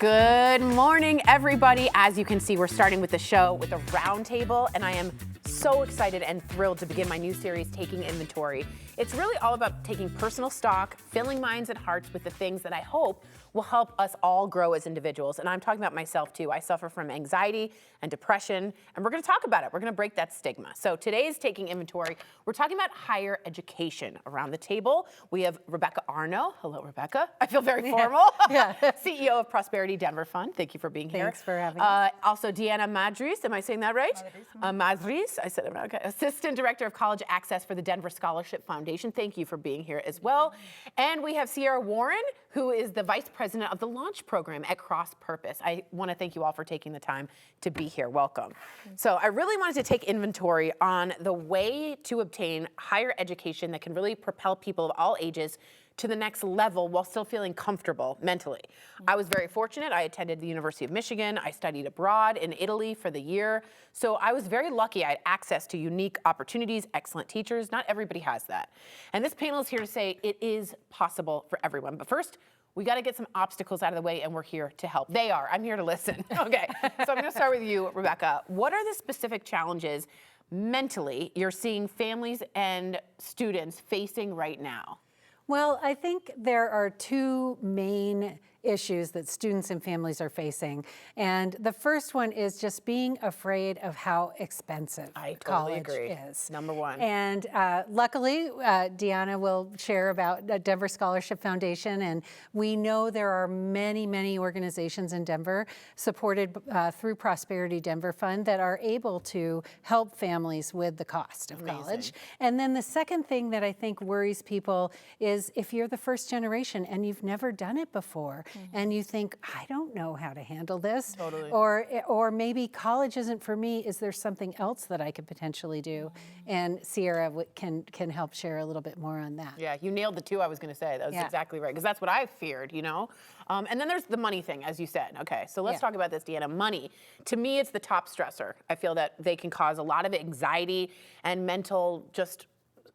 Good morning, everybody. As you can see, we're starting with the show with a roundtable, and I am so excited and thrilled to begin my new series, Taking Inventory. It's really all about taking personal stock, filling minds and hearts with the things that I hope will help us all grow as individuals. And I'm talking about myself too. I suffer from anxiety and depression, and we're gonna talk about it. We're gonna break that stigma. So today's Taking Inventory, we're talking about higher education. Around the table, we have Rebecca Arno. Hello, Rebecca. I feel very formal. Yeah. CEO of Prosperity Denver Fund. Thank you for being here. Thanks for having us. Also, Deanna Madris, am I saying that right? Madris, I said it right. Okay. Assistant Director of College Access for the Denver Scholarship Foundation. Thank you for being here as well. And we have Sierra Warren, who is the Vice President of the Launch Program at Cross Purpose. I want to thank you all for taking the time to be here. Welcome. So I really wanted to take inventory on the way to obtain higher education that can really propel people of all ages to the next level while still feeling comfortable mentally. I was very fortunate. I attended the University of Michigan. I studied abroad in Italy for the year. So I was very lucky. I had access to unique opportunities, excellent teachers. Not everybody has that. And this panel is here to say it is possible for everyone. But first, we got to get some obstacles out of the way, and we're here to help. They are. I'm here to listen. Okay. So I'm going to start with you, Rebecca. What are the specific challenges mentally you're seeing families and students facing right now? Well, I think there are two main issues that students and families are facing. And the first one is just being afraid of how expensive college is. Number one. And luckily, Deanna will share about the Denver Scholarship Foundation. And we know there are many, many organizations in Denver supported through Prosperity Denver Fund that are able to help families with the cost of college. And then the second thing that I think worries people is if you're the first generation and you've never done it before, and you think, I don't know how to handle this, or maybe college isn't for me. Is there something else that I could potentially do? And Sierra can help share a little bit more on that. Yeah, you nailed the two I was going to say. That was exactly right, because that's what I feared, you know? And then there's the money thing, as you said. Okay, so let's talk about this, Deanna. Money, to me, it's the top stressor. I feel that they can cause a lot of anxiety and mental just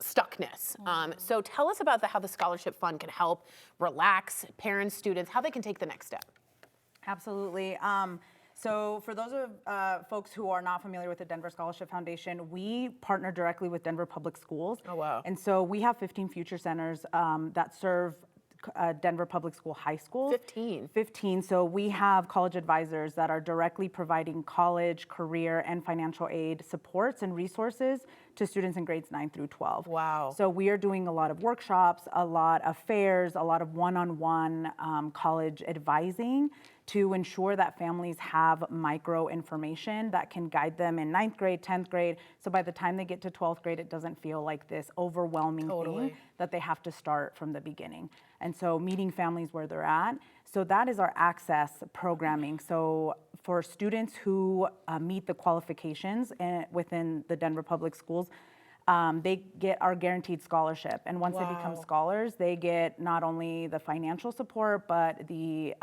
stuckness. So tell us about how the Scholarship Fund can help relax parents, students, how they can take the next step. Absolutely. So for those of folks who are not familiar with the Denver Scholarship Foundation, we partner directly with Denver Public Schools. Oh, wow. And so we have 15 future centers that serve Denver Public School high schools. 15. So we have college advisors that are directly providing college, career, and financial aid supports and resources to students in grades 9 through 12. Wow. So we are doing a lot of workshops, a lot of fairs, a lot of one-on-one college advising to ensure that families have micro information that can guide them in 9th grade, 10th grade. So by the time they get to 12th grade, it doesn't feel like this overwhelming thing that they have to start from the beginning. And so meeting families where they're at. So that is our access programming. So for students who meet the qualifications within the Denver Public Schools, they get our guaranteed scholarship. And once they become scholars, they get not only the financial support, but the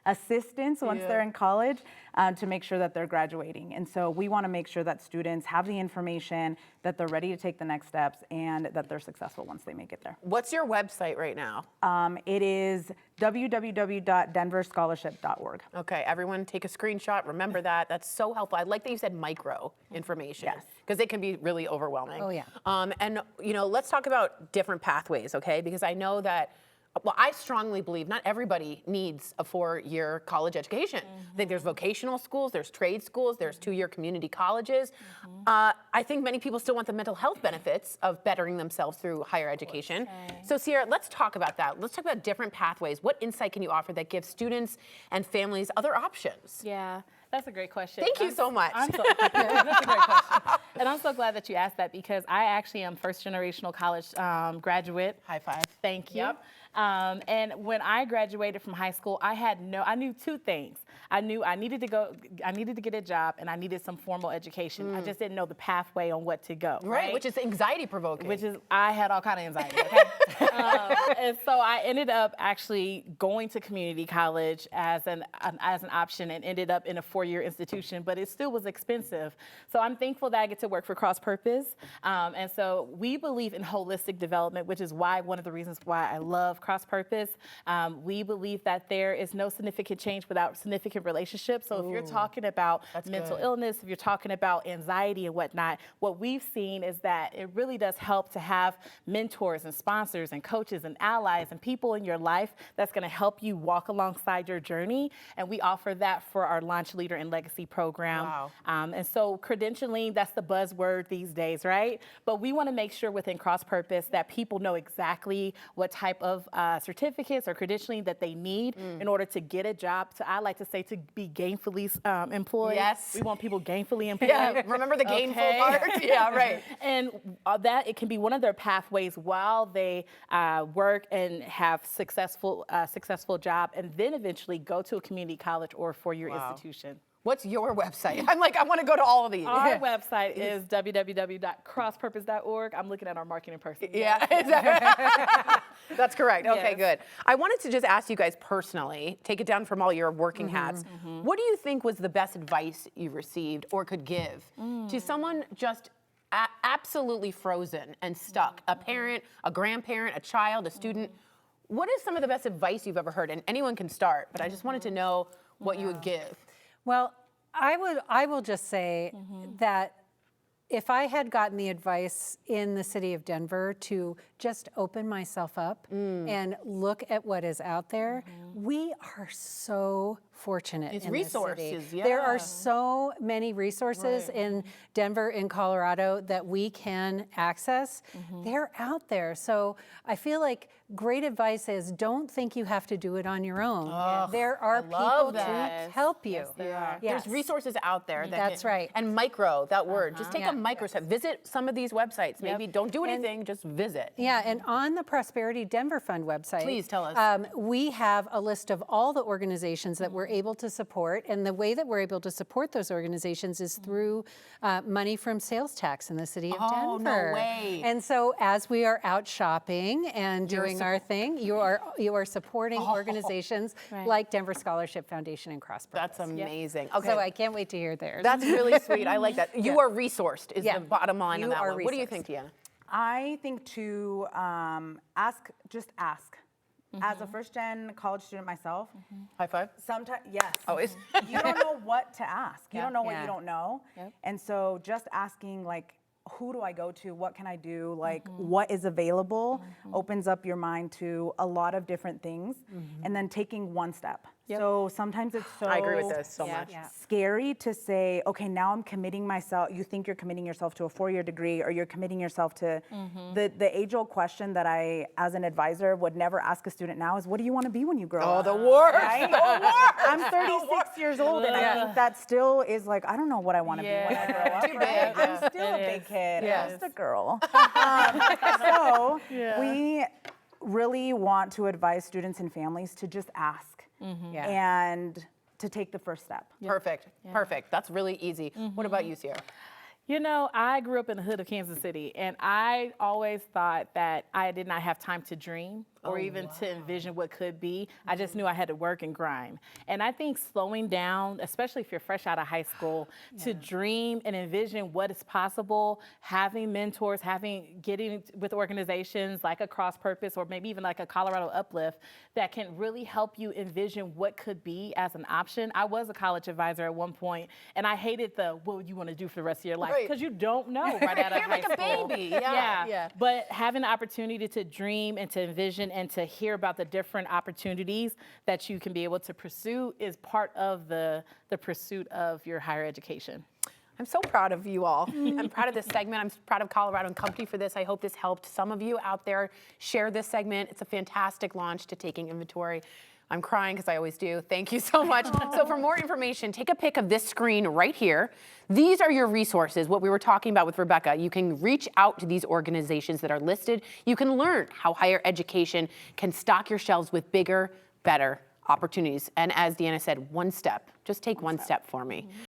assistance once they're in college to make sure that they're graduating. And so we want to make sure that students have the information, that they're ready to take the next steps, and that they're successful once they make it there. What's your website right now? It is www.denverscholarship.org. Okay, everyone take a screenshot. Remember that. That's so helpful. I like that you said micro information. Yes. Because it can be really overwhelming. Oh, yeah. And, you know, let's talk about different pathways, okay? Because I know that, well, I strongly believe not everybody needs a 4-year college education. I think there's vocational schools, there's trade schools, there's 2-year community colleges. I think many people still want the mental health benefits of bettering themselves through higher education. So Sierra, let's talk about that. Let's talk about different pathways. What insight can you offer that gives students and families other options? Yeah, that's a great question. Thank you so much. That's a great question. And I'm so glad that you asked that because I actually am first generational college graduate. High five. Thank you. Yep. And when I graduated from high school, I knew two things. I knew I needed to get a job and I needed some formal education. I just didn't know the pathway on what to go. Right, which is anxiety provoking. I had all kind of anxiety, okay? And so I ended up actually going to community college as an option and ended up in a 4-year institution, but it still was expensive. So I'm thankful that I get to work for Cross Purpose. And so we believe in holistic development, which is one of the reasons why I love of Cross Purpose. We believe that there is no significant change without significant relationships. So if you're talking about mental illness, if you're talking about anxiety and whatnot, what we've seen is that it really does help to have mentors and sponsors and coaches and allies and people in your life that's going to help you walk alongside your journey. And we offer that for our Launch Leader and Legacy program. Wow. And so credentialing, that's the buzzword these days, right? But we want to make sure within Cross Purpose that people know exactly what type of certificates or credentialing that they need in order to get a job. So I like to say to be gainfully employed. Yes. We want people gainfully employed. Yeah, remember the gainful Okay. part? Yeah, right. And that it can be one of their pathways while they work and have successful job, and then eventually go to a community college or a four-year institution. What's your website? I'm like, I want to go to all of these. Our website is www.crosspurpose.org. I'm looking at our marketing person. Yeah, exactly. That's correct. Okay, Yes. good. I wanted to just ask you guys personally, take it down from all your working hats. What do you think was the best advice you received or could give to someone just absolutely frozen and stuck? A parent, a grandparent, a child, a student. What is some of the best advice you've ever heard? And anyone can start, but I just wanted to know what you would give. Well, I will just say that if I had gotten the advice in the city of Denver to just open myself up and look at what is out there, we are so fortunate It's in this city. resources, There yeah. are so many resources in Denver, in Colorado, that we can access. They're out there. So I feel like great advice is don't think you have to do it on your own. There are people that. to help you. there are. Yes. There's resources out there. That's right. And micro, that word. Just take Yeah. a micro step. Visit some of these websites. Maybe don't do anything, just visit. Yeah, and on the Prosperity Denver Fund website, Please tell us. We have a list of all the organizations that we're able to support, and the way that we're able to support those organizations is through money from sales tax in the city of Oh, no Denver. way. And so, as we are out shopping and doing our thing, you are supporting organizations like Denver Scholarship Foundation and Cross Purpose. That's amazing. Okay. So I can't wait to hear theirs. That's really sweet. I like that. You are resourced is Yeah. the bottom line of You that are one. What do you resourced. think, Deanna? I think to just ask. As a first-gen college student myself, High five. sometimes, yes. Always. You don't know what to ask. You don't know what Yeah. you don't know. And so just asking, like, who do I go to? What can I do? Like, what is available opens up your mind to a lot of different things. And then taking one step. So sometimes it's so I agree with this so much. scary to say, okay, now I'm committing myself. You think you're committing yourself to a 4-year degree, or you're committing yourself to the age-old question that I, as an advisor, would never ask a student now is, what do you want to be when you grow up? Oh, the worst. Right? The worst. I'm 36 years old, and I think that still is like, I don't know what I want to be when I grow up. Too big. I'm still a big kid. Yes. I'm just a girl. So we really want to advise students and families to just ask and to take the first step. Perfect. Perfect. That's really easy. What about you, Sierra? You know, I grew up in the hood of Kansas City, and I always thought that I did not have time to dream or even to envision what could be. I just knew I had to work and grind. And I think slowing down, especially if you're fresh out of high school, to dream and envision what is possible, having mentors, getting with organizations like a Cross Purpose or maybe even like a Colorado Uplift that can really help you envision what could be as an option. I was a college advisor at one point, and I hated what you want to do for the rest of your life, because you don't know right out of You're high like a school. baby. Yeah. But having the opportunity to dream and to envision and to hear about the different opportunities that you can be able to pursue is part of the pursuit of your higher education. I'm so proud of you all. I'm proud of this segment. I'm proud of Colorado and Company for this. I hope this helped some of you out there share this segment. It's a fantastic launch to Taking Inventory. I'm crying because I always do. Thank you so much. So for more information, take a pic of this screen right here. These are your resources, what we were talking about with Rebecca. You can reach out to these organizations that are listed. You can learn how higher education can stock your shelves with bigger, better opportunities. And as Deanna said, one step. Just take one step for me.